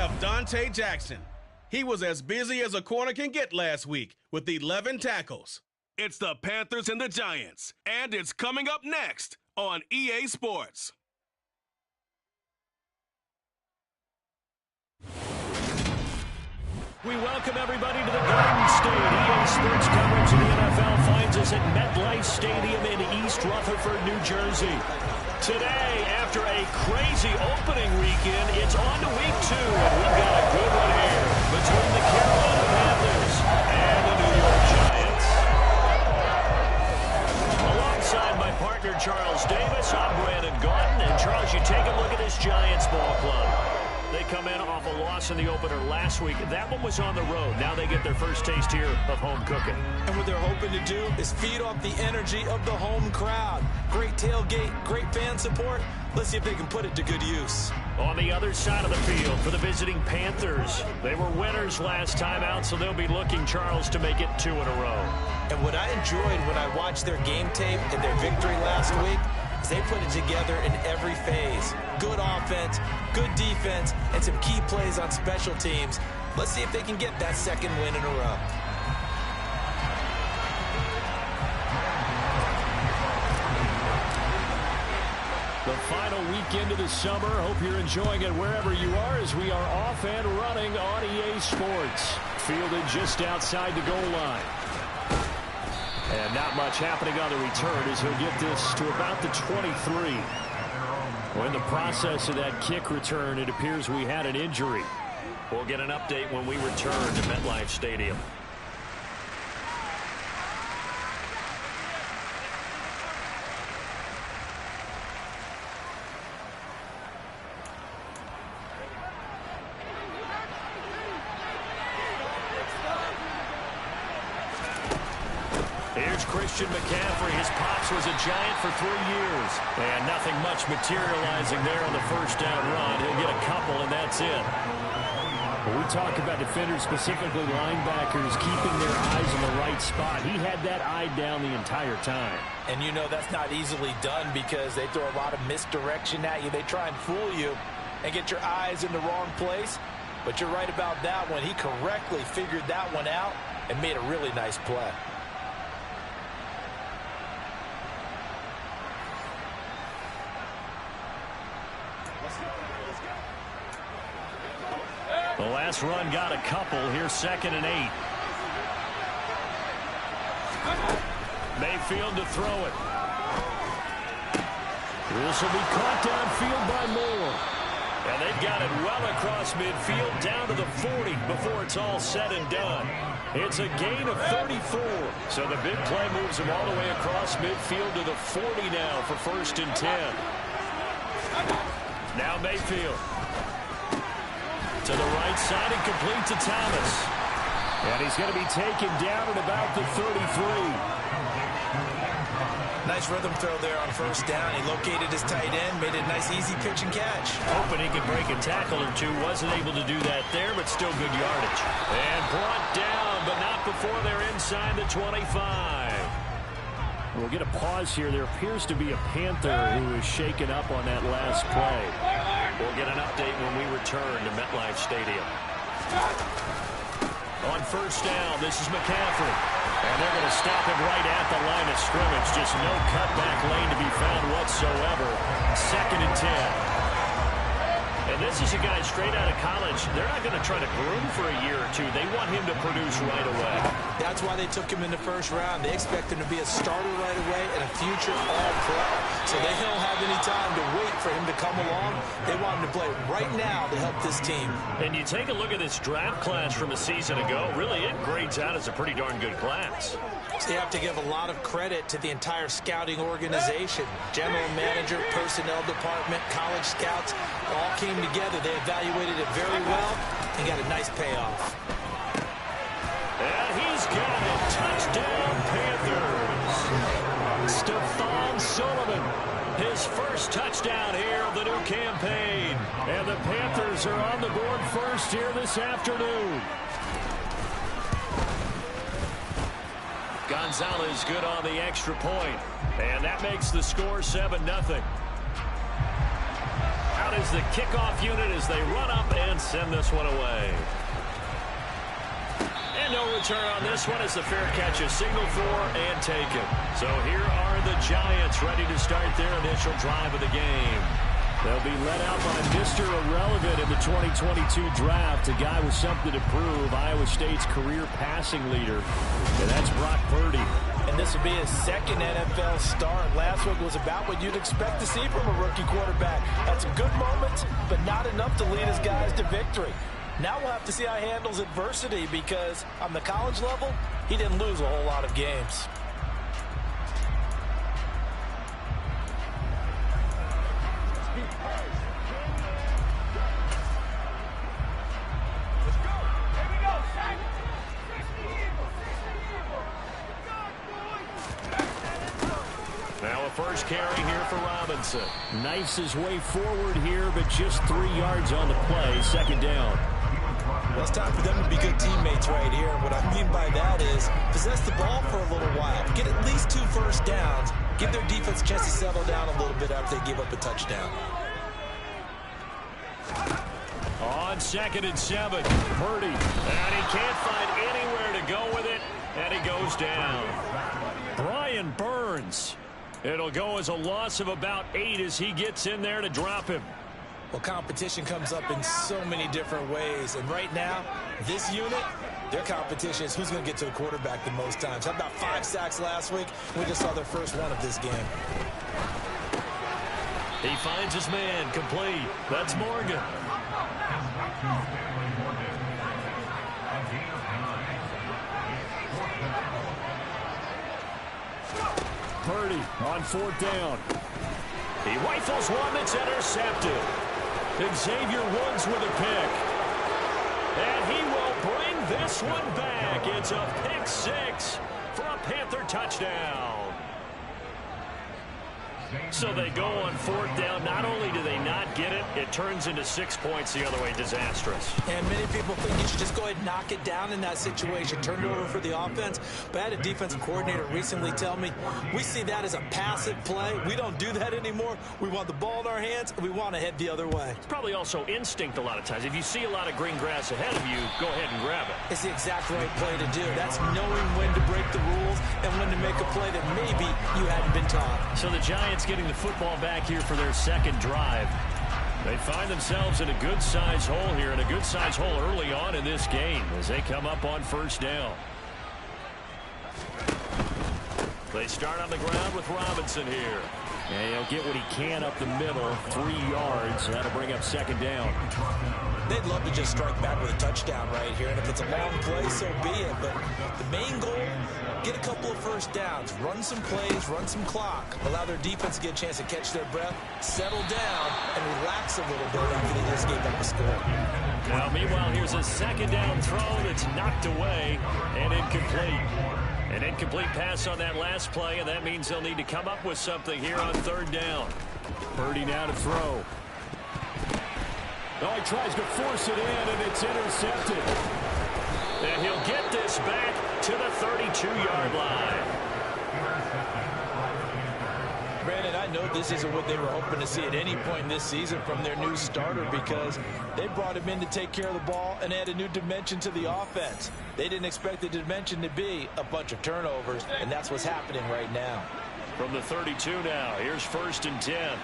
have Dante Jackson. He was as busy as a corner can get last week with 11 tackles. It's the Panthers and the Giants, and it's coming up next on EA Sports. We welcome everybody to the Garden State. EA Sports coverage of the NFL finds us at MetLife Stadium in East Rutherford, New Jersey. Today, after a crazy opening weekend, it's on to week 2, and we've got a good one here between the Carolina Panthers and the New York Giants. Alongside my partner, Charles Davis, I'm Brandon Gaudin. And Charles, you take a look at this Giants ball club. They come in off a loss in the opener last week. That one was on the road. Now they get their first taste here of home cooking. And what they're hoping to do is feed off the energy of the home crowd. Great tailgate, great fan support. Let's see if they can put it to good use. On the other side of the field for the visiting Panthers. They were winners last time out, so they'll be looking, Charles, to make it 2 in a row. And what I enjoyed when I watched their game tape and their victory last week is they put it together in every phase. Good offense, good defense, and some key plays on special teams. Let's see if they can get that second win in a row. The final weekend of the summer. Hope you're enjoying it wherever you are as we are off and running on EA Sports. Fielded just outside the goal line. And not much happening on the return as he'll get this to about the 23. Well, in the process of that kick return, it appears we had an injury. We'll get an update when we return to MetLife Stadium. Here's Christian McCaffrey. His pops was a Giant for 3 years. And nothing much materializing there on the first down run. He'll get a couple, and that's it. When we talk about defenders, specifically linebackers, keeping their eyes in the right spot, he had that eye down the entire time. And you know that's not easily done because they throw a lot of misdirection at you. They try and fool you and get your eyes in the wrong place. But you're right about that one. He correctly figured that one out and made a really nice play. The last run got a couple. Here's 2nd and 8. Mayfield to throw it. This will be caught downfield by Moore. And they've got it well across midfield down to the 40 before it's all said and done. It's a gain of 34. So the big play moves them all the way across midfield to the 40 now for 1st and 10. Now Mayfield. To the right side and complete to Thomas. And he's going to be taken down at about the 33. Nice rhythm throw there on 1st down. He located his tight end, made it a nice easy pitch and catch. Hoping he could break a tackle or two. Wasn't able to do that there, but still good yardage. And brought down, but not before they're inside the 25. We'll get a pause here. There appears to be a Panther who is shaken up on that last play. We'll get an update when we return to MetLife Stadium. On 1st down, this is McCaffrey. And they're going to stop him right at the line of scrimmage. Just no cutback lane to be found whatsoever. 2nd and 10. And this is a guy straight out of college. They're not going to try to groom for a year or two. They want him to produce right away. That's why they took him in the 1st round. They expect him to be a starter right away and a future all-pro. So they don't have any time to wait for him to come along. They want him to play right now to help this team. And you take a look at this draft class from a season ago. Really, it grades out as a pretty darn good class. So you have to give a lot of credit to the entire scouting organization. General manager, personnel department, college scouts, all came together. They evaluated it very well and got a nice payoff. And he's got it. Touchdown, Panthers. Stephon Sullivan, his first touchdown here of the new campaign. And the Panthers are on the board first here this afternoon. Gonzalez good on the extra point. And that makes the score 7-0. out is the kickoff unit as they run up and send this one away. And no return on this one as the fair catch is signaled for and taken. So here are the Giants ready to start their initial drive of the game. They'll be led out by Mr. Irrelevant in the 2022 draft, a guy with something to prove, Iowa State's career passing leader, and that's Brock Purdy. And this will be his second NFL start. Last week was about what you'd expect to see from a rookie quarterback. Had some good moments, but not enough to lead his guys to victory. Now we'll have to see how he handles adversity because on the college level, he didn't lose a whole lot of games. Now a first carry here for Robinson. Knifes his way forward here, but just 3 yards on the play. Second down. Well, it's time for them to be good teammates right here. What I mean by that is possess the ball for a little while. Get at least 2 first downs. Give their defense a chance to settle down a little bit after they give up a touchdown. On 2nd and 7, Purdy. And he can't find anywhere to go with it, and he goes down. Brian Burns. It'll go as a loss of about 8 as he gets in there to drop him. Well, competition comes up in so many different ways. And right now, this unit, their competition is who's going to get to the quarterback the most times. How about 5 sacks last week? We just saw their first one of this game. He finds his man complete. That's Morgan. Purdy on 4th down. He rifles one that's intercepted. Xavier Woods with a pick. And he will bring this one back. It's a pick 6 for a Panther touchdown. So they go on 4th down. Not only do they not get it, it turns into 6 points the other way. Disastrous. And many people think you should just go ahead and knock it down in that situation. Turn it over for the offense. But I had a defensive coordinator recently tell me, we see that as a passive play. We don't do that anymore. We want the ball in our hands, and we want to head the other way. It's probably also instinct a lot of times. If you see a lot of green grass ahead of you, go ahead and grab it. It's the exact right play to do. That's knowing when to break the rules and when to make a play that maybe you hadn't been taught. So the Giants getting the football back here for their second drive. They find themselves in a good-sized hole here, and a good-sized hole early on in this game as they come up on 1st down. They start on the ground with Robinson here. And he'll get what he can up the middle, 3 yards. That'll bring up 2nd down. They'd love to just strike back with a touchdown right here, and if it's a long play, so be it. But the main goal, get a couple of first downs, run some plays, run some clock, allow their defense to get a chance to catch their breath, settle down, and relax a little bit after they just gave up a score. Now, meanwhile, here's a 2nd down throw that's knocked away and incomplete. An incomplete pass on that last play, and that means they'll need to come up with something here on 3rd down. Purdy now to throw. Oh, he tries to force it in, and it's intercepted. And he'll get this back to the 32-yard line. Brandon, I know this isn't what they were hoping to see at any point in this season from their new starter because they brought him in to take care of the ball and add a new dimension to the offense. They didn't expect the dimension to be a bunch of turnovers, and that's what's happening right now. From the 32 now, here's 1st and 10.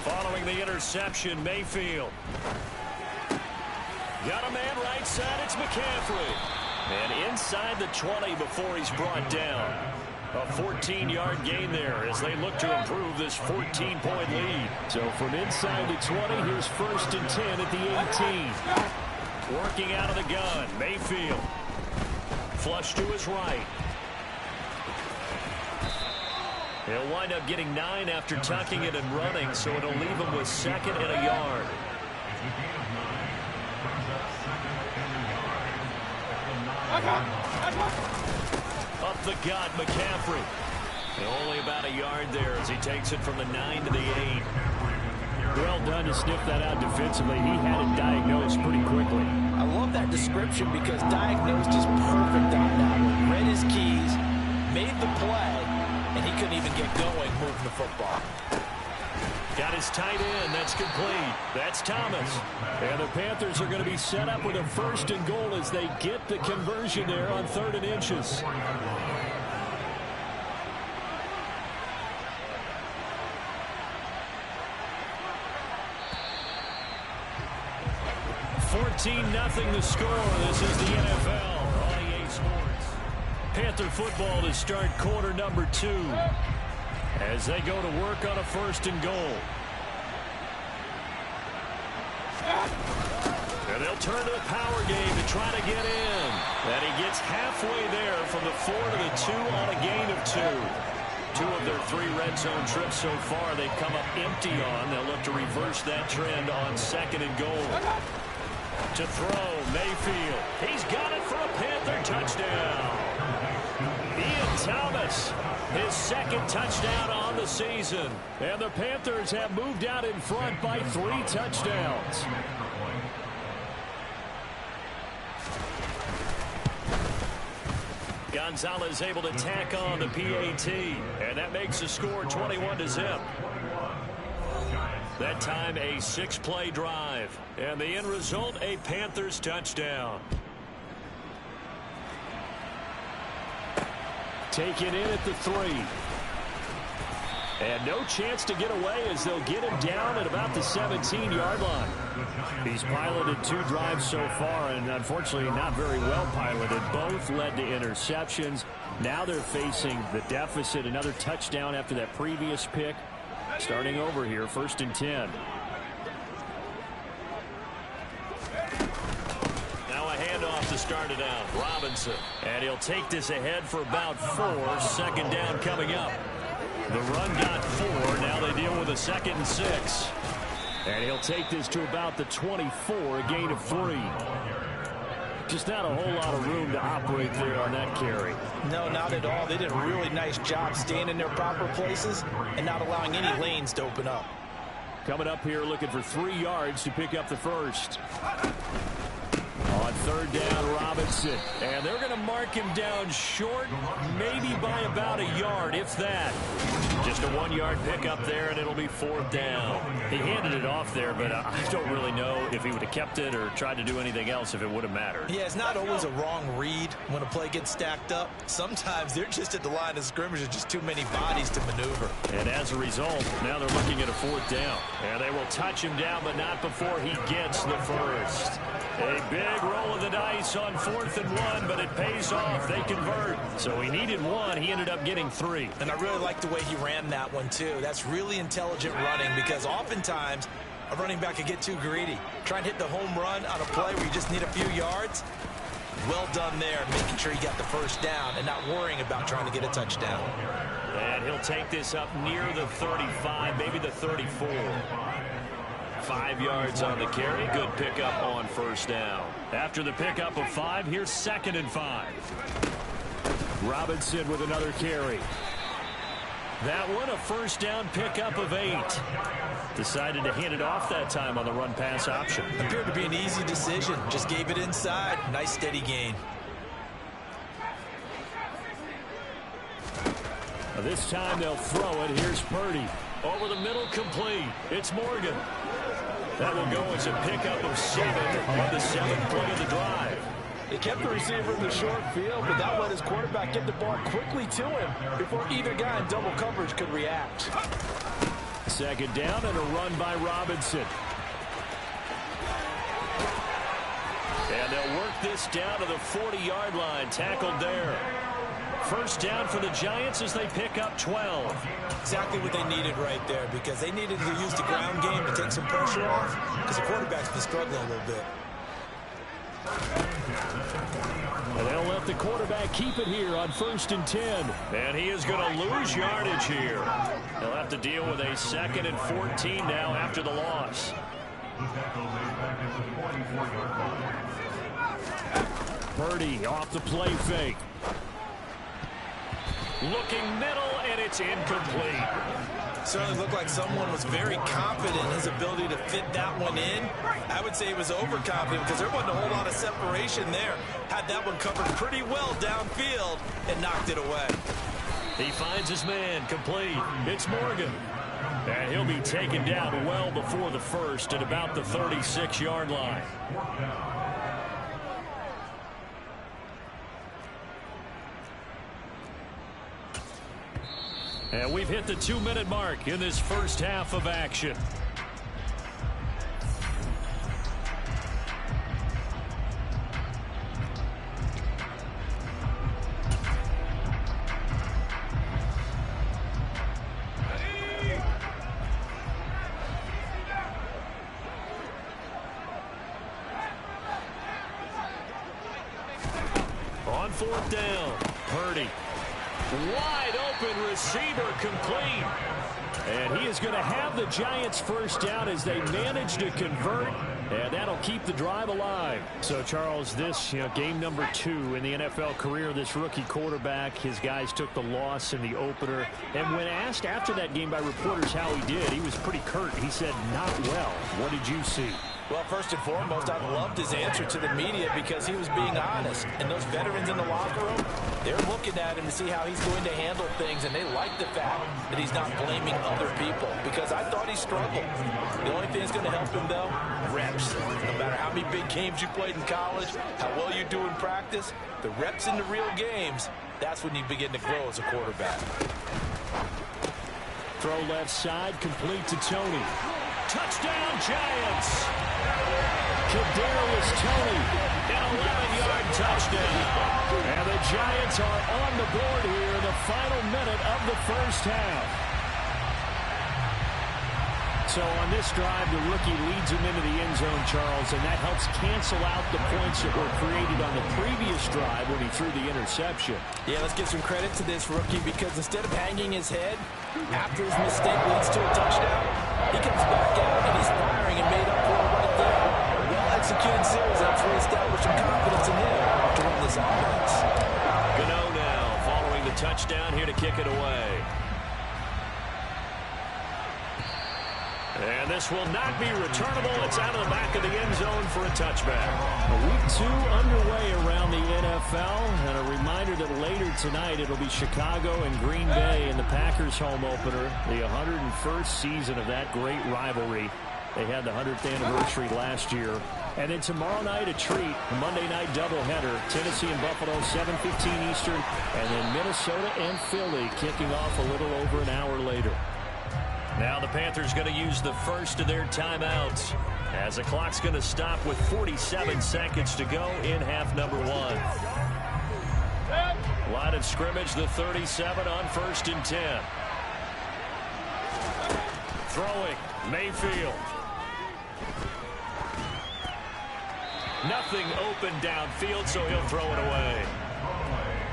Following the interception, Mayfield. Got a man right side, it's McCaffrey. And inside the 20 before he's brought down. A 14-yard gain there as they look to improve this 14-point lead. So from inside the 20, here's 1st and 10 at the 18. Working out of the gun, Mayfield. Flush to his right. He'll wind up getting 9 after tucking it and running, so it'll leave him with 2nd and a yard. Up the gut, McCaffrey. And only about a yard there as he takes it from the 9 to the 8. Well done to sniff that out defensively. He had it diagnosed pretty quickly. I love that description because diagnosed is perfect on that one. Read his keys, made the play, and he couldn't even get going moving the football. Got his tight end. That's complete. That's Thomas. And the Panthers are going to be set up with a 1st and goal as they get the conversion there on 3rd and inches. $14-0 the score. This is the NFL on EA Sports. Panther football to start quarter number 2 as they go to work on a 1st and goal. And they'll turn to the power game to try to get in. And he gets halfway there from the 4 to the 2 on a gain of 2. 2 of their 3 red zone trips so far they've come up empty on. They'll look to reverse that trend on 2nd and goal. To throw, Mayfield. He's got it for a Panther touchdown. Ian Thomas, his 2nd touchdown on the season. And the Panthers have moved out in front by 3 touchdowns. Gonzalez able to tack on the PAT. And that makes the score 21-0. That time a 6-play drive. And the end result, a Panthers touchdown. Taken in at the 3. And no chance to get away as they'll get him down at about the 17-yard line. He's piloted 2 drives so far, and unfortunately not very well piloted. Both led to interceptions. Now they're facing the deficit. Another touchdown after that previous pick. Starting over here, 1st and 10. Now a handoff to start it out. Robinson. And he'll take this ahead for about 4. 2nd down coming up. The run got 4. Now they deal with a 2nd and 6. And he'll take this to about the 24, a gain of 3. Just not a whole lot of room to operate there on that carry. No, not at all. They did a really nice job staying in their proper places and not allowing any lanes to open up. Coming up here looking for 3 yards to pick up the 1st. On 3rd down, Robinson. And they're going to mark him down short, maybe by about a yard, if that. Just a 1-yard pickup there, and it'll be 4th down. He handed it off there, but I don't really know if he would have kept it or tried to do anything else if it would have mattered. Yeah, it's not always a wrong read when a play gets stacked up. Sometimes they're just at the line of scrimmage. There's just too many bodies to maneuver. And as a result, now they're looking at a 4th down. And they will touch him down, but not before he gets the 1st. A big roll of the dice on 4th and 1, but it pays off. They convert. So he needed 1. He ended up getting 3. And I really like the way he ran that one, too. That's really intelligent running because oftentimes a running back can get too greedy. Try and hit the home run on a play where you just need a few yards. Well done there, making sure he got the 1st down and not worrying about trying to get a touchdown. And he'll take this up near the 35, maybe the 34. 5 yards on the carry. Good pickup on 1st down. After the pickup of 5, here's 2nd and 5. Robinson with another carry. That one a 1st down pickup of 8. Decided to hand it off that time on the run-pass option. Appeared to be an easy decision. Just gave it inside. Nice steady gain. This time they'll throw it. Here's Purdy. Over the middle, complete. It's Morgan. That will go as a pickup of 7 on the 7th play of the drive. They kept the receiver in the short field, but that let his quarterback get the ball quickly to him before either guy in double coverage could react. 2nd down and a run by Robinson. And they'll work this down to the 40-yard line. Tackled there. 1st down for the Giants as they pick up 12. Exactly what they needed right there because they needed to use the ground game to take some pressure off because the quarterback's been struggling a little bit. And they'll let the quarterback keep it here on 1st and 10. And he is going to lose yardage here. He'll have to deal with a 2nd and 14 now after the loss. Purdy off the play fake. Looking middle, and it's incomplete. Certainly looked like someone was very confident in his ability to fit that one in. I would say he was overconfident because there wasn't a whole lot of separation there. Had that one covered pretty well downfield and knocked it away. He finds his man, complete. It's Morgan. And he'll be taken down well before the first at about the 36-yard line. And we've hit the 2-minute mark in this first half of action. On fourth down, Purdy. Wide open receiver, complete. And he is going to have the Giants first down as they manage to convert, and that'll keep the drive alive. So, Charles, this game number 2 in the NFL career, this rookie quarterback, his guys took the loss in the opener. And when asked after that game by reporters how he did, he was pretty curt. He said, not well. What did you see? Well, first and foremost, I loved his answer to the media because he was being honest. And those veterans in the locker room, they're looking at him to see how he's going to handle things, and they like the fact that he's not blaming other people because I thought he struggled. The only thing that's going to help him, though, reps. No matter how many big games you played in college, how well you do in practice, the reps in the real games, that's when you begin to grow as a quarterback. Throw left side, complete to Tony. Touchdown, Giants! Kadarius Toney, an 11-yard touchdown. And the Giants are on the board here in the final minute of the first half. So on this drive, the rookie leads him into the end zone, Charles, and that helps cancel out the points that were created on the previous drive when he threw the interception. Yeah, let's give some credit to this rookie because instead of hanging his head after his mistake leads to a touchdown, he comes back out and he's firing and made up for it right there. Well-executed series helps reestablish some confidence in him to run this offense. Gano now following the touchdown here to kick it away. And this will not be returnable. It's out of the back of the end zone for a touchback. Week 2 underway around the NFL. And a reminder that later tonight it'll be Chicago and Green Bay in the Packers home opener. The 101st season of that great rivalry. They had the 100th anniversary last year. And then tomorrow night a treat. A Monday night doubleheader. Tennessee and Buffalo, 7:15 Eastern. And then Minnesota and Philly kicking off a little over an hour later. Now the Panthers going to use the first of their timeouts as the clock's going to stop with 47 seconds to go in half number 1. Line of scrimmage, the 37 on 1st and 10. Throwing, Mayfield. Nothing open downfield, so he'll throw it away.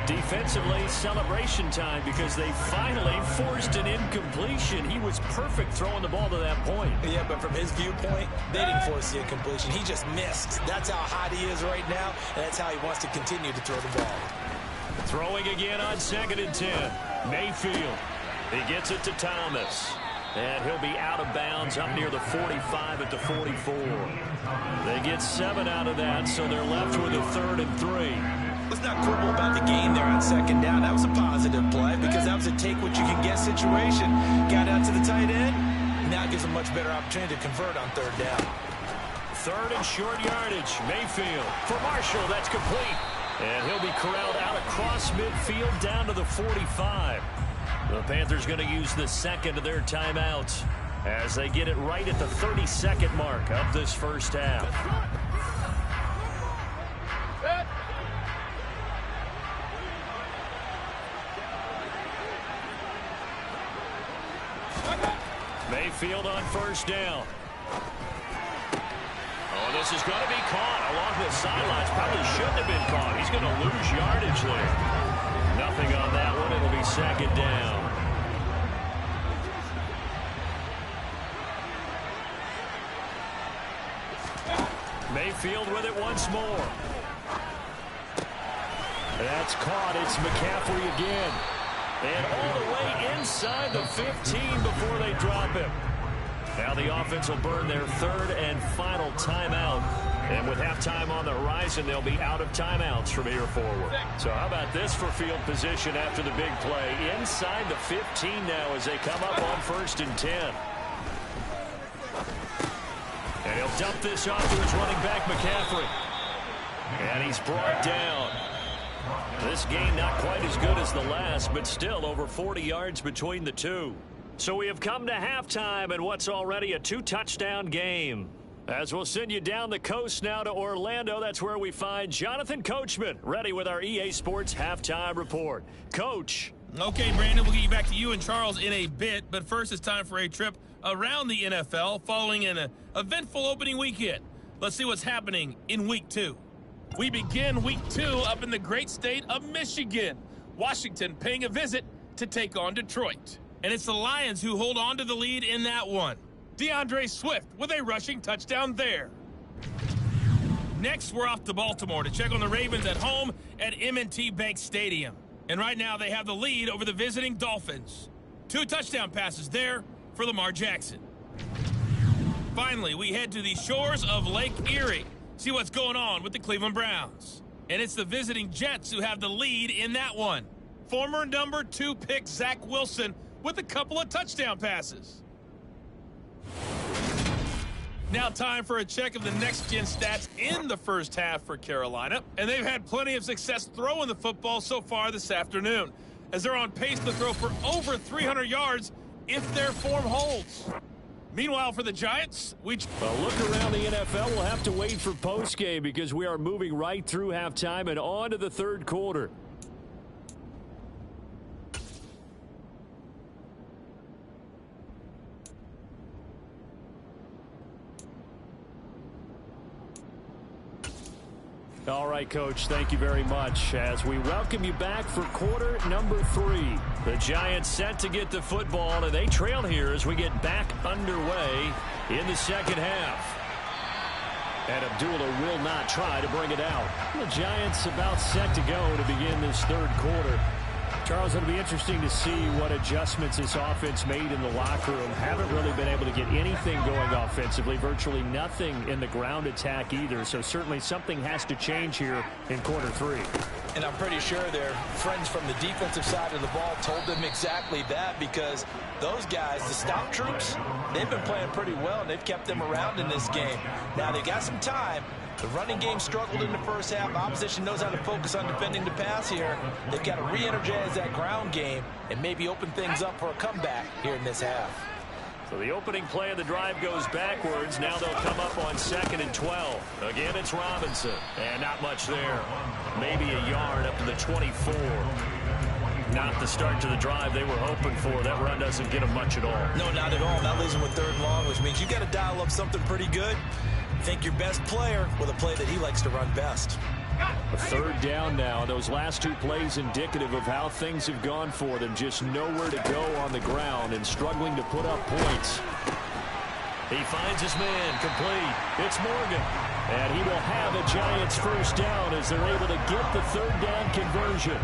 Defensively, celebration time because they finally forced an incompletion. He was perfect throwing the ball to that point. Yeah, but from his viewpoint, they didn't force the incompletion. He just missed. That's how hot he is right now, and that's how he wants to continue to throw the ball. Throwing again on 2nd and 10. Mayfield. He gets it to Thomas. And he'll be out of bounds up near the 45 at the 44. They get 7 out of that, so they're left with a 3rd and 3. Let's not quibble about the gain there on 2nd down. That was a positive play because that was a take-what-you-can-get situation. Got out to the tight end. Now it gives a much better opportunity to convert on 3rd down. 3rd and short yardage. Mayfield for Marshall. That's complete. And he'll be corralled out across midfield down to the 45. The Panthers going to use the second of their timeouts as they get it right at the 32nd mark of this first half. Mayfield on 1st down. Oh, this is going to be caught along the sidelines. Probably shouldn't have been caught. He's going to lose yardage there. Nothing on that one. It'll be 2nd down. Mayfield with it once more. That's caught. It's McCaffrey again. And all the way inside the 15 before they drop him. Now the offense will burn their 3rd and final timeout. And with halftime on the horizon, guys, and they'll be out of timeouts from here forward. So how about this for field position after the big play? Inside the 15 now as they come up on 1st and 10. And he'll dump this off to his running back, McCaffrey. And he's brought down. This game not quite as good as the last, but still over 40 yards between the two. So we have come to halftime in what's already a 2-touchdown game. As we'll send you down the coast now to Orlando, that's where we find Jonathan Coachman, ready with our EA Sports Halftime Report. Coach. Okay, Brandon, we'll get you back to you and Charles in a bit, but first it's time for a trip around the NFL following an eventful opening weekend. Let's see what's happening in Week 2. We begin Week 2 up in the great state of Michigan. Washington paying a visit to take on Detroit. And it's the Lions who hold on to the lead in that one. DeAndre Swift with a rushing touchdown there. Next, we're off to Baltimore to check on the Ravens at home at M&T Bank Stadium. And right now they have the lead over the visiting Dolphins. 2 touchdown passes there for Lamar Jackson. Finally, we head to the shores of Lake Erie. See what's going on with the Cleveland Browns. And it's the visiting Jets who have the lead in that one. Former number 2 pick Zach Wilson with a couple of touchdown passes. Now time for a check of the next-gen stats in the first half for Carolina. And they've had plenty of success throwing the football so far this afternoon, as they're on pace to throw for over 300 yards if their form holds. Meanwhile, for the Giants, a look around the NFL. We'll have to wait for postgame because we are moving right through halftime and on to the third quarter. All right, Coach, thank you very much as we welcome you back for quarter number 3. The Giants set to get the football, and they trail here as we get back underway in the second half. And Abdullah will not try to bring it out. The Giants about set to go to begin this third quarter. Charles, it'll be interesting to see what adjustments this offense made in the locker room. Haven't really been able to get anything going offensively. Virtually nothing in the ground attack either. So certainly something has to change here in quarter 3. And I'm pretty sure their friends from the defensive side of the ball told them exactly that, because those guys, the stop troops, they've been playing pretty well, and they've kept them around in this game. Now, they got some time. The running game struggled in the first half. Opposition knows how to focus on defending the pass here. They've got to re-energize that ground game and maybe open things up for a comeback here in this half. So the opening play of the drive goes backwards. Now they'll come up on 2nd and 12. Again, it's Robinson. And not much there. Maybe a yard up to the 24. Not the start to the drive they were hoping for. That run doesn't get them much at all. No, not at all. That leaves them with 3rd and long, which means you've got to dial up something pretty good. Think your best player with a play that he likes to run best. A 3rd down now. Those last 2 plays indicative of how things have gone for them. Just nowhere to go on the ground and struggling to put up points. He finds his man complete. It's Morgan. And he will have a Giants 1st down as they're able to get the 3rd down conversion.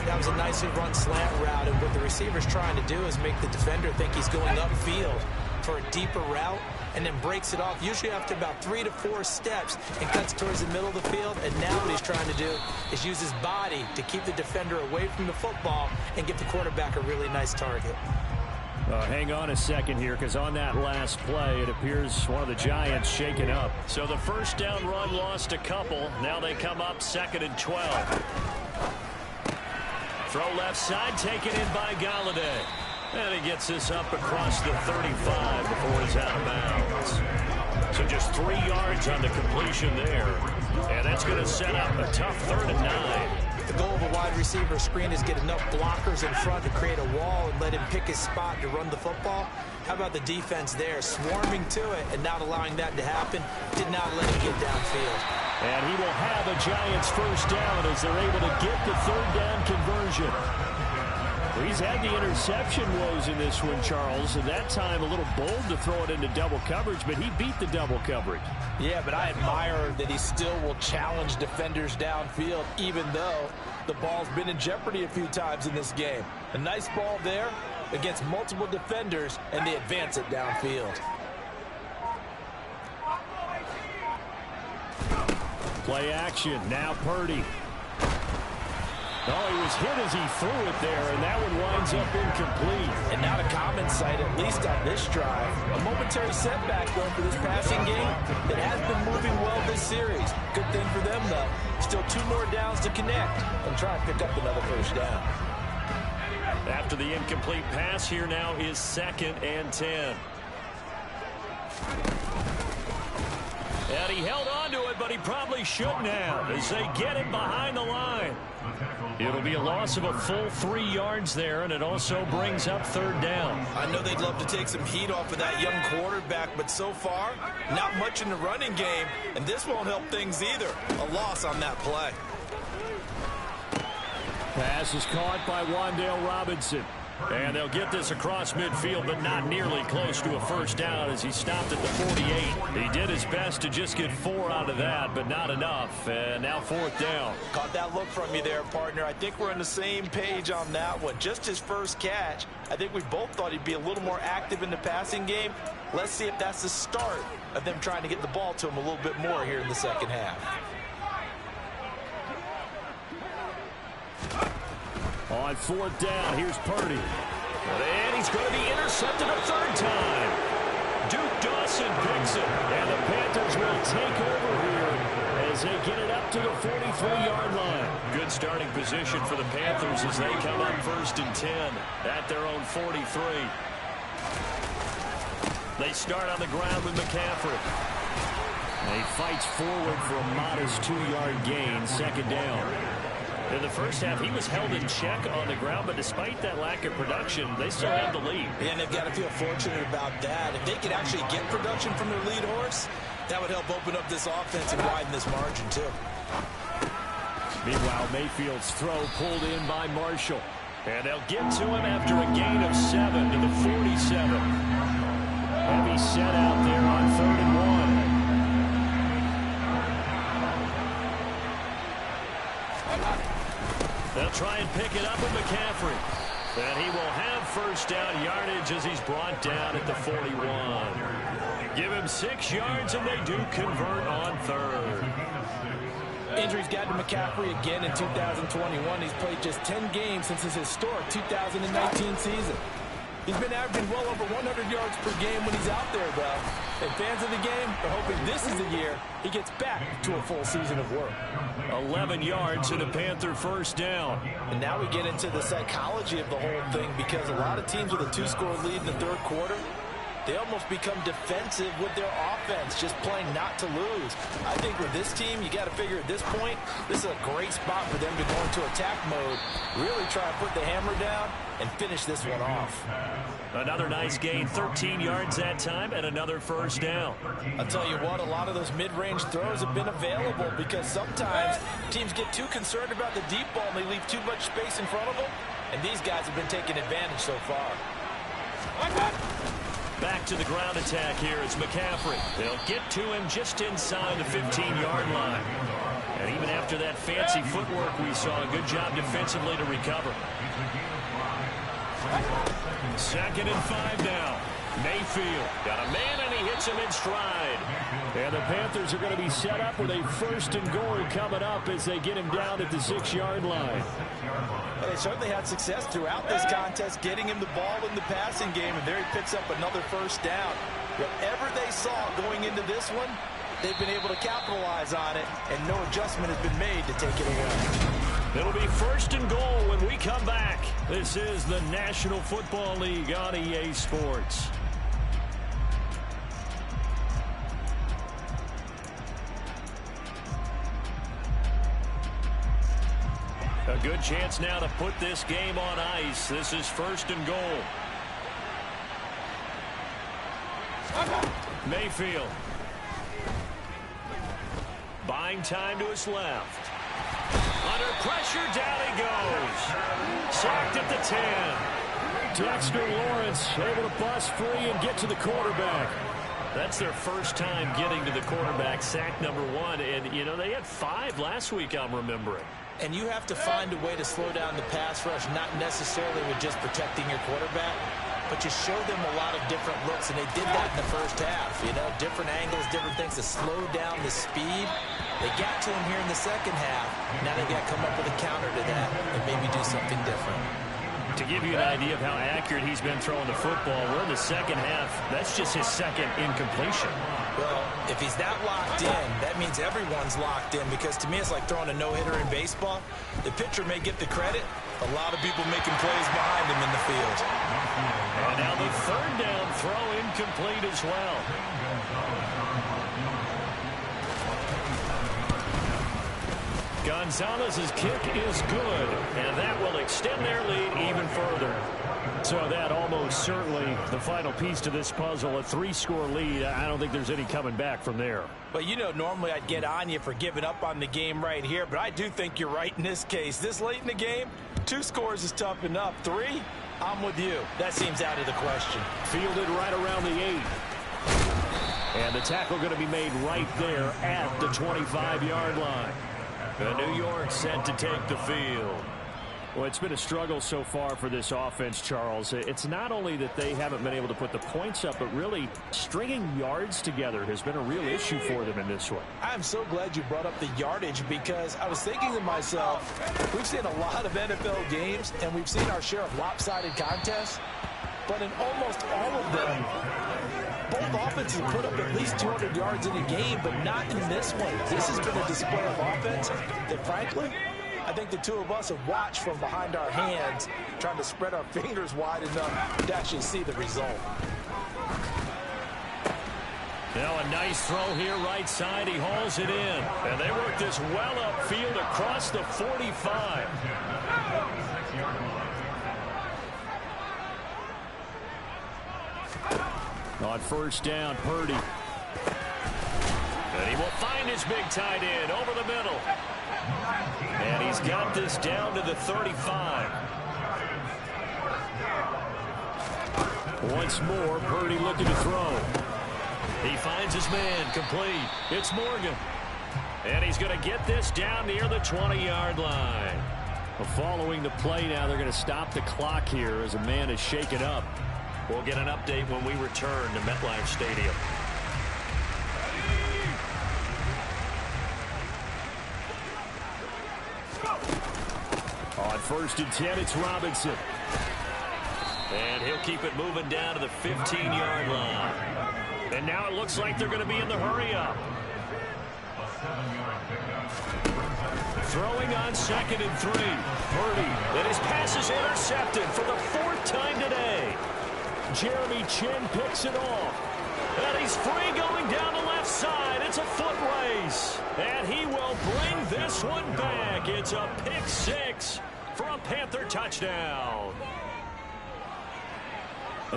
That was a nicely run slant route, and what the receiver's trying to do is make the defender think he's going upfield for a deeper route, and then breaks it off, usually after about 3 to 4 steps, and cuts towards the middle of the field. And now what he's trying to do is use his body to keep the defender away from the football and give the quarterback a really nice target. Hang on a second here, because on that last play, it appears one of the Giants shaken up. So the 1st down run lost a couple. Now they come up 2nd and 12. Throw left side, taken in by Galladay. And he gets this up across the 35 before he's out of bounds. So just 3 yards on the completion there. And that's going to set up a tough 3rd and 9. The goal of a wide receiver screen is get enough blockers in front to create a wall and let him pick his spot to run the football. How about the defense there, swarming to it and not allowing that to happen? Did not let him get downfield. And he will have a Giants 1st down as they're able to get the 3rd down conversion. He's had the interception woes in this one, Charles, and that time a little bold to throw it into double coverage, but he beat the double coverage. Yeah, but I admire that he still will challenge defenders downfield, even though the ball's been in jeopardy a few times in this game. A nice ball there against multiple defenders, and they advance it downfield. Play action. Now Purdy. Oh, he was hit as he threw it there, and that one winds up incomplete. And not a common sight, at least on this drive. A momentary setback, though, for this passing game. It has been moving well this series. Good thing for them, though. Still 2 more downs to connect and try and pick up another first down. After the incomplete pass, here now is 2nd and 10. And he held on to it, but he probably shouldn't have as they get it behind the line. It'll be a loss of a full 3 yards there, and it also brings up 3rd down. I know they'd love to take some heat off of that young quarterback, but so far, not much in the running game, and this won't help things either. A loss on that play. Pass is caught by Wan'Dale Robinson. And they'll get this across midfield, but not nearly close to a first down as he stopped at the 48. He did his best to just get 4 out of that, but not enough. And now 4th down. Caught that look from you there, partner. I think we're on the same page on that one. Just his first catch. I think we both thought he'd be a little more active in the passing game. Let's see if that's the start of them trying to get the ball to him a little bit more here in the second half. On 4th down, here's Purdy. And he's going to be intercepted a 3rd time. Duke Dawson picks it. And the Panthers will take over here as they get it up to the 43-yard line. Good starting position for the Panthers as they come up 1st and 10 at their own 43. They start on the ground with McCaffrey. And he fights forward for a modest 2-yard gain, 2nd down. In the first half, he was held in check on the ground, but despite that lack of production, they still have the lead. And they've got to feel fortunate about that. If they could actually get production from their lead horse, that would help open up this offense and widen this margin, too. Meanwhile, Mayfield's throw pulled in by Marshall. And they'll get to him after a gain of 7 to the 47. Heavy set out there on 3rd and 1. They'll try and pick it up with McCaffrey. And he will have first down yardage as he's brought down at the 41. Give him 6 yards, and they do convert on 3rd. Injuries got to McCaffrey again in 2021. He's played just 10 games since his historic 2019 season. He's been averaging well over 100 yards per game when he's out there, though. And fans of the game are hoping this is the year he gets back to a full season of work. 11 yards and a Panther first down. And now we get into the psychology of the whole thing, because a lot of teams with a 2-score lead in the 3rd quarter, they almost become defensive with their offense, just playing not to lose. I think with this team, you got to figure at this point, this is a great spot for them to go into attack mode, really try and put the hammer down and finish this one off. Another nice gain, 13 yards that time, and another first down. I'll tell you what, a lot of those mid-range throws have been available, because sometimes teams get too concerned about the deep ball and they leave too much space in front of them, and these guys have been taking advantage so far. Back to the ground attack here. It's McCaffrey. They'll get to him just inside the 15-yard line. And even after that fancy footwork we saw, a good job defensively to recover. 2nd and 5 now. Mayfield got a man, and he hits him in stride. And the Panthers are going to be set up with a 1st and goal coming up as they get him down at the 6-yard line. Well, they certainly had success throughout this contest getting him the ball in the passing game, and there he picks up another first down. Whatever they saw going into this one, they've been able to capitalize on it, and no adjustment has been made to take it away. It'll be 1st and goal when we come back. This is the National Football League on EA Sports. A good chance now to put this game on ice. This is 1st and goal. Mayfield. Buying time to his left. Under pressure, down he goes. Sacked at the 10. Dexter Lawrence able to bust free and get to the quarterback. That's their first time getting to the quarterback, sack number 1. And, you know, they had 5 last week, I'm remembering. And you have to find a way to slow down the pass rush, not necessarily with just protecting your quarterback. but you show them a lot of different looks, and they did that in the first half. You know, different angles, different things to slow down the speed. They got to him here in the second half. Now they got to come up with a counter to that and maybe do something different. To give you an idea of how accurate he's been throwing the football, we're in the second half. That's just his second incompletion. Well, if he's that locked in, that means everyone's locked in, because to me it's like throwing a no-hitter in baseball. The pitcher may get the credit. A lot of people making plays behind him in the field. And now the third down throw incomplete as well. Gonzalez's kick is good, and that will extend their lead even further. So that almost certainly the final piece to this puzzle, a 3-score lead. I don't think there's any coming back from there. But, you know, normally I'd get on you for giving up on the game right here, but I do think you're right in this case. This late in the game, 2 scores is tough enough. 3, I'm with you. That seems out of the question. Fielded right around the 8. And the tackle going to be made right there at the 25-yard line. New York set to take the field. Well, it's been a struggle so far for this offense, Charles. It's not only that they haven't been able to put the points up, but really stringing yards together has been a real issue for them in this one. I'm so glad you brought up the yardage, because I was thinking to myself, we've seen a lot of NFL games, and we've seen our share of lopsided contests, but in almost all of them, both offenses put up at least 200 yards in a game, but not in this one. This has been a display of offense that, frankly, I think the two of us have watched from behind our hands, trying to spread our fingers wide enough to actually see the result. Now a nice throw here right side. He hauls it in. And they work this well upfield across the 45. On first down, Purdy. And he will find his big tight end over the middle. And he's got this down to the 35. Once more, Purdy looking to throw. He finds his man, complete. It's Morgan. And he's going to get this down near the 20-yard line. Well, following the play now, they're going to stop the clock here as a man is shaken up. We'll get an update when we return to MetLife Stadium. On first and 10, it's Robinson. And he'll keep it moving down to the 15-yard line. And now it looks like they're going to be in the hurry-up. Throwing on 2nd and 3. Purdy. And his pass is intercepted for the 4th time today. Jeremy Chin picks it off. And he's free going down the left side. It's a foot race. And he will bring this one back. It's a pick 6 for a Panther touchdown.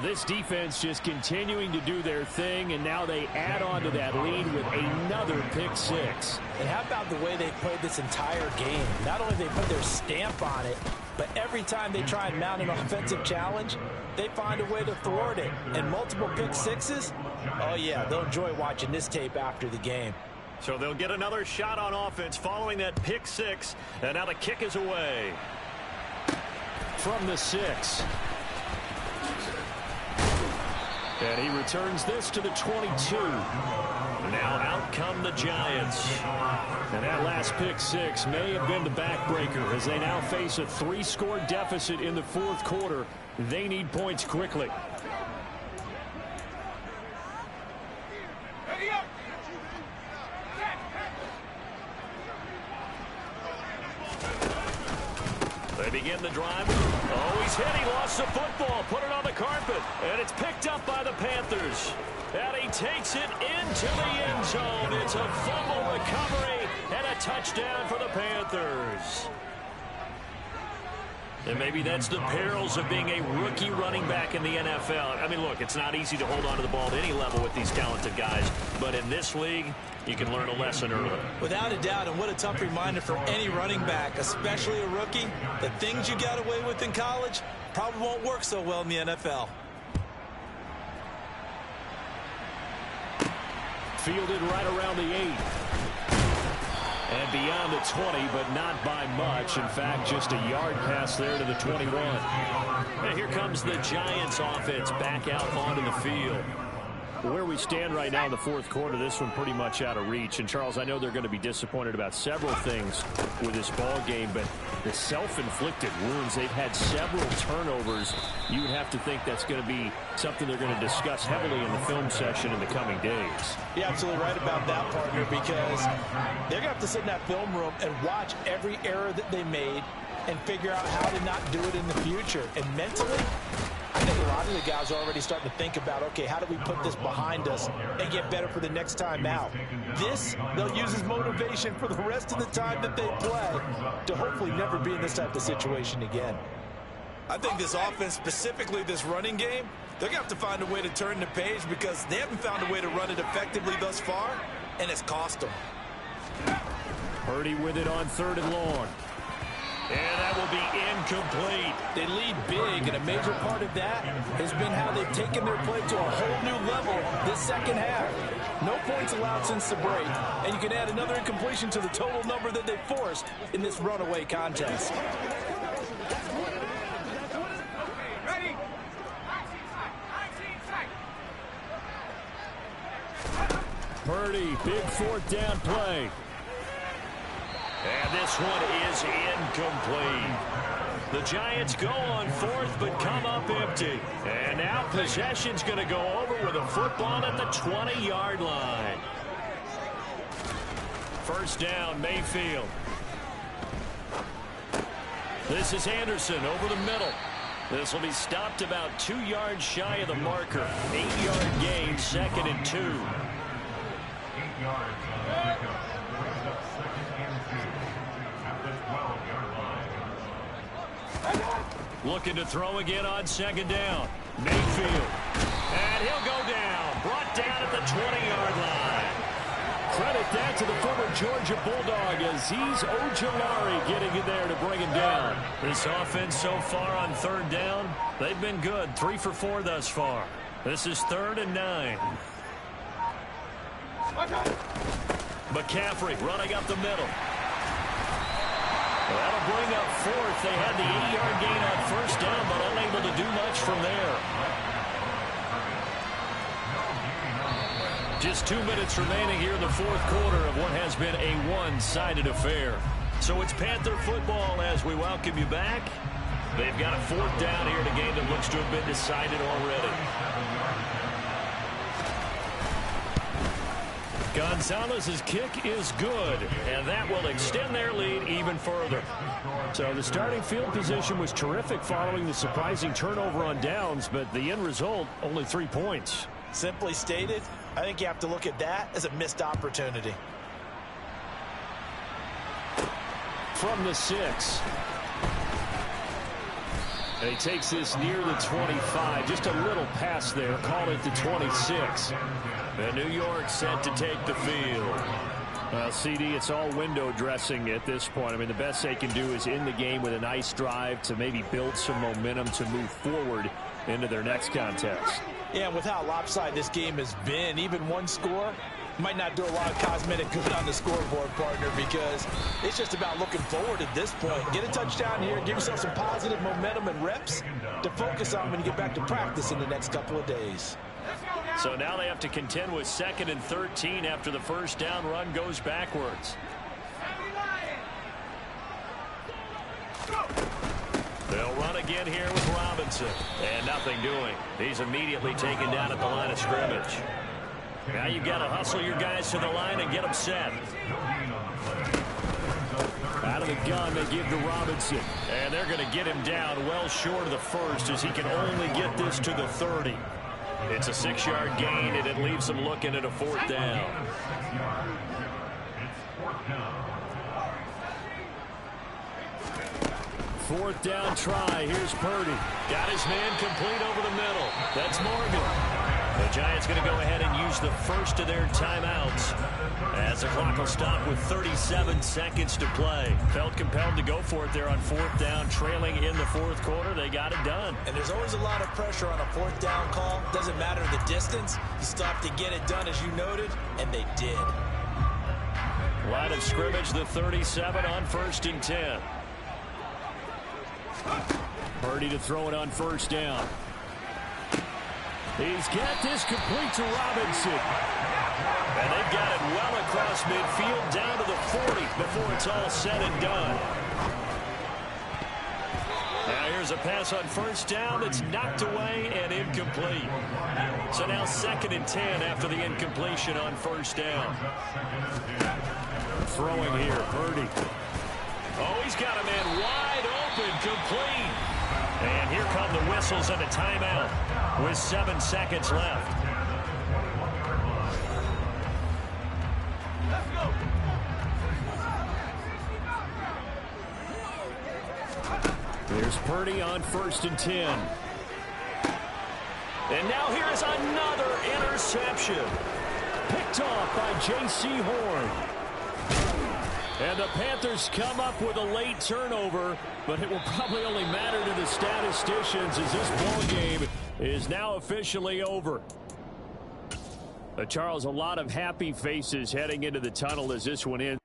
This defense just continuing to do their thing, and now they add on to that lead with another pick 6. And how about the way they played this entire game? Not only they put their stamp on it, but every time they try and mount an offensive challenge, they find a way to thwart it. And multiple pick 6s, oh yeah, they'll enjoy watching this tape after the game. So they'll get another shot on offense following that pick 6, and now the kick is away. From the 6. And he returns this to the 22. Now out come the Giants. And that last pick 6 may have been the backbreaker as they now face a 3-score deficit in the 4th quarter. They need points quickly. They begin the drive. Oh, he's hit. He lost the football. Put it on the carpet. And it's picked up by the Panthers. And he takes it into the end zone. It's a fumble recovery and a touchdown for the Panthers. And maybe that's the perils of being a rookie running back in the NFL. I mean, look, it's not easy to hold on to the ball at any level with these talented guys. But in this league, you can learn a lesson early. Without a doubt, and what a tough reminder for any running back, especially a rookie. The things you got away with in college probably won't work so well in the NFL. Fielded right around the 8. And beyond the 20, but not by much. In fact, just a yard pass there to the 21. And here comes the Giants offense back out onto the field. Where we stand right now in the fourth quarter, this one pretty much out of reach. And, Charles, I know they're going to be disappointed about several things with this ball game, but the self-inflicted wounds, they've had several turnovers. You would have to think that's going to be something they're going to discuss heavily in the film session in the coming days. You're absolutely right about that, partner, because they're going to have to sit in that film room and watch every error that they made and figure out how to not do it in the future. And mentally, I think a lot of the guys are already starting to think about, okay, how do we put this behind us and get better for the next time out? This, they'll use as motivation for the rest of the time that they play to hopefully never be in this type of situation again. I think this offense, specifically this running game, they're going to have to find a way to turn the page because they haven't found a way to run it effectively thus far, and it's cost them. Purdy with it on 3rd and long. And that will be incomplete. They lead big, and a major part of that has been how they've taken their play to a whole new level this second half. No points allowed since the break, and you can add another incompletion to the total number that they forced in this runaway contest. Purdy, big 4th down play. And this one is incomplete. The Giants go on 4th, but come up empty. And now possession's going to go over with a football at the 20-yard line. 1st down, Mayfield. This is Anderson over the middle. This will be stopped about 2 yards shy of the marker. 8-yard gain, 2nd and 2. 8 yards. Looking to throw again on 2nd down. Mayfield. And he'll go down. Brought down at the 20-yard line. Credit that to the former Georgia Bulldog, Azeez Ojulari getting in there to bring him down. This offense so far on 3rd down, they've been good. 3 for 4 thus far. This is 3rd and 9. McCaffrey running up the middle. That'll bring up 4th. They had the 8-yard gain on 1st down, but unable to do much from there. Just 2 minutes remaining here in the fourth quarter of what has been a one-sided affair. So it's Panther football as we welcome you back. They've got a 4th down here in a game that looks to have been decided already. Gonzalez's kick is good, and that will extend their lead even further. So the starting field position was terrific following the surprising turnover on downs, but the end result, only 3 points. Simply stated, I think you have to look at that as a missed opportunity. From the 6. And he takes this near the 25. Just a little pass there. Call it the 26. And New York set to take the field. Well, CD, it's all window dressing at this point. I mean, the best they can do is end the game with a nice drive to maybe build some momentum to move forward into their next contest. Yeah, and with how lopsided this game has been, even one score might not do a lot of cosmetic good on the scoreboard, partner, because it's just about looking forward at this point. Get a touchdown here, give yourself some positive momentum and reps to focus on when you get back to practice in the next couple of days. So now they have to contend with 2nd and 13 after the 1st down run goes backwards. They'll run again here with Robinson. And nothing doing. He's immediately taken down at the line of scrimmage. Now you've got to hustle your guys to the line and get them set. Out of the gun, they give to Robinson. And they're going to get him down well short of the 1st as he can only get this to the 30. It's a 6-yard gain, and it leaves them looking at a 4th down. Fourth down try. Here's Purdy. Got his man complete over the middle. That's Morgan. The Giants going to go ahead and use the first of their timeouts as the clock will stop with 37 seconds to play. Felt compelled to go for it there on 4th down, trailing in the 4th quarter. They got it done. And there's always a lot of pressure on a 4th down call. Doesn't matter the distance. You still have to get it done, as you noted, and they did. Line of scrimmage, the 37 on 1st and 10. Purdy to throw it on 1st down. He's got this complete to Robinson. And they've got it well across midfield down to the 40 before it's all said and done. Now here's a pass on 1st down that's knocked away and incomplete. So now 2nd and 10 after the incompletion on 1st down. Throwing here, Purdy. Oh, he's got a man wide open, complete. And here come the whistles and a timeout with 7 seconds left. There's Purdy on 1st and 10. And now here is another interception. Picked off by J.C. Horn. And the Panthers come up with a late turnover, but it will probably only matter to the statisticians as this ballgame is now officially over. Charles, a lot of happy faces heading into the tunnel as this one ends.